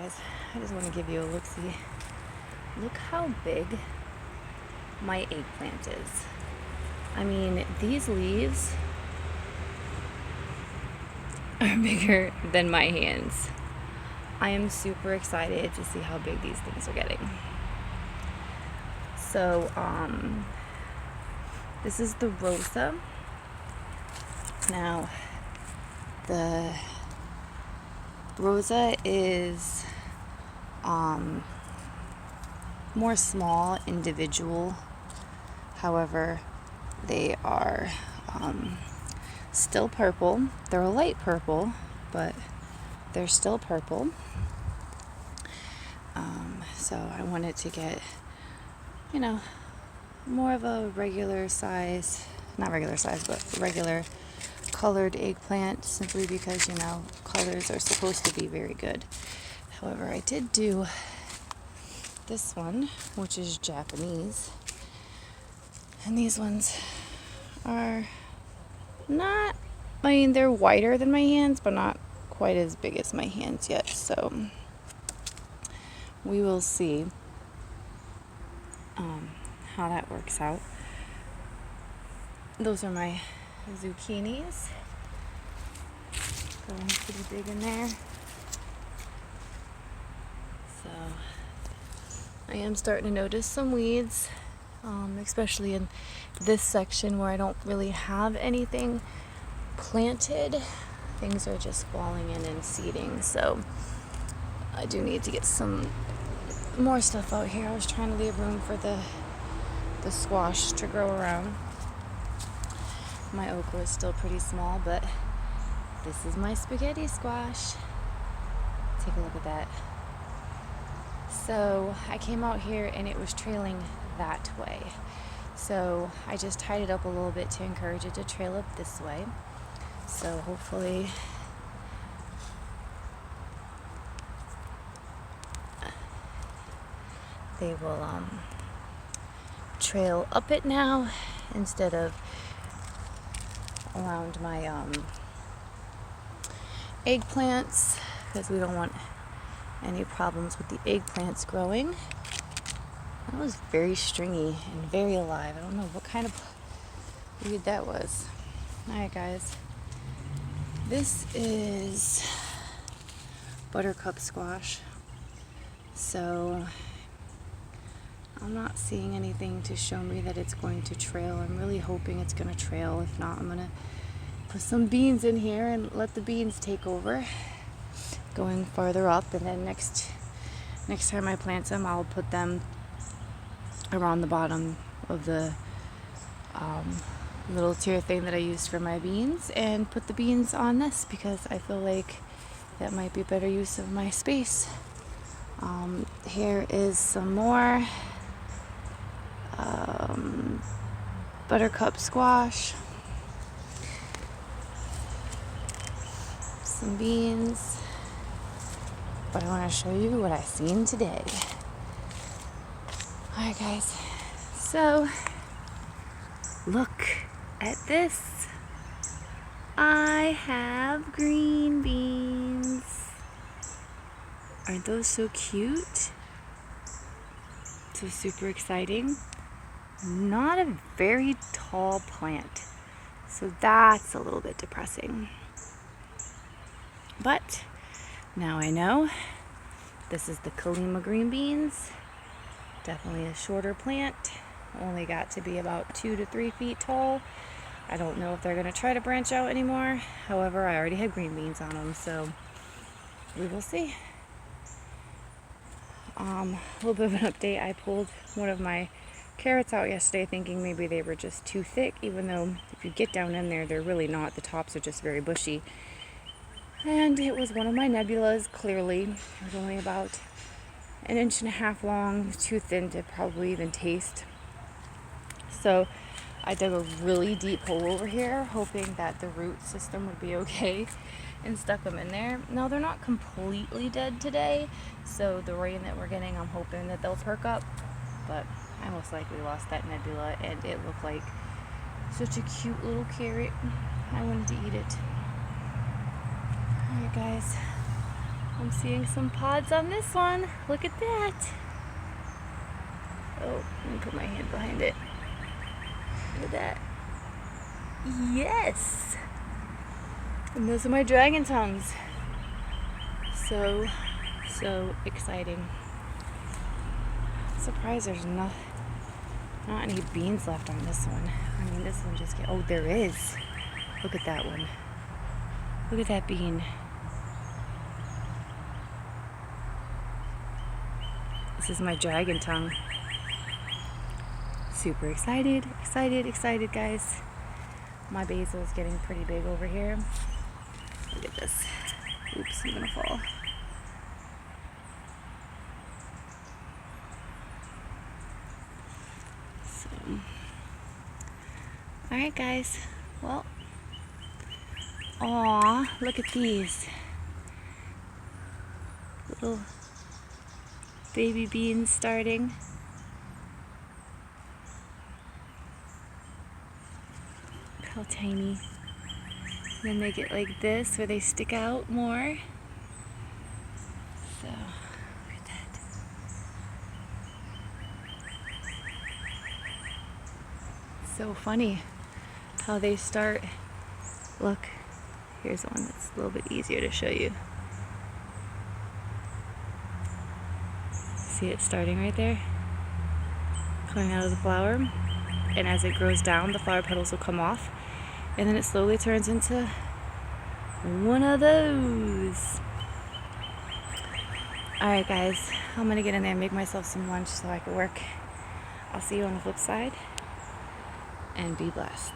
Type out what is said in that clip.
guys, I just want to give you a look-see. Look how big my eggplant is. I mean, these leaves are bigger than my hands. I am super excited to see how big these things are getting. So, this is the Rosa. Now, the Rosa is more small, individual. However, they are still purple. They're a light purple, but they're still purple. So I wanted to get, more of a regular size, not regular size, but regular colored eggplant, simply because, colors are supposed to be very good. However, I did do this one, which is Japanese. And these ones are not, they're wider than my hands, but not quite as big as my hands yet. So we will see how that works out. Those are my zucchinis. Going pretty big in there. So I am starting to notice some weeds, especially in this section where I don't really have anything planted. Things are just falling in and seeding, so I do need to get some more stuff out here. I was trying to leave room for the squash to grow around. My okra is still pretty small, but this is my spaghetti squash. Take a look at that. So I came out here and it was trailing that way. So I just tied it up a little bit to encourage it to trail up this way. So hopefully they will trail up it now instead of around my eggplants, because we don't want any problems with the eggplants growing. That was very stringy and very alive. I don't know what kind of weed that was. Alright guys, this is buttercup squash. So I'm not seeing anything to show me that it's going to trail. I'm really hoping it's going to trail. If not, I'm going to put some beans in here and let the beans take over, going farther up. And then next time I plant them, I'll put them around the bottom of the little tier thing that I used for my beans, and put the beans on this because I feel like that might be better use of my space. Here is some more buttercup squash, some beans, but I want to show you what I seen today. Alright guys, so look at this. I have green beans. Aren't those so cute? So super exciting. Not a very tall plant, so that's a little bit depressing. But now I know this is the Kalima green beans. Definitely a shorter plant. Only got to be about 2 to 3 feet tall. I don't know if they're going to try to branch out anymore. However, I already had green beans on them, so we will see. A little bit of an update. I pulled one of my carrots out yesterday thinking maybe they were just too thick, even though if you get down in there, they're really not. The tops are just very bushy. And it was one of my nebulas, clearly. It was only about 1.5 inches long. It was too thin to probably even taste. So I dug a really deep hole over here, hoping that the root system would be okay, and stuck them in there. No, they're not completely dead today, so the rain that we're getting, I'm hoping that they'll perk up. But I most likely lost that nebula, and it looked like such a cute little carrot. I wanted to eat it. Alright guys, I'm seeing some pods on this one. Look at that. Oh, let me put my hand behind it. Look at that. Yes! And those are my dragon tongues. So exciting. Surprised there's not any beans left on this one. I mean, this one just oh, there is. Look at that one. Look at that bean. This is my dragon tongue. Super excited, guys. My basil is getting pretty big over here. Look at this. Oops, I'm gonna fall. So, alright guys, well, aw, look at these little baby beans starting. Look how tiny. Then they get like this where they stick out more. So, look at that. So funny how they start. Look, here's one that's a little bit easier to show you. See it starting right there? Coming out of the flower. And as it grows down, the flower petals will come off. And then it slowly turns into one of those. Alright guys, I'm gonna get in there and make myself some lunch so I can work. I'll see you on the flip side. And be blessed.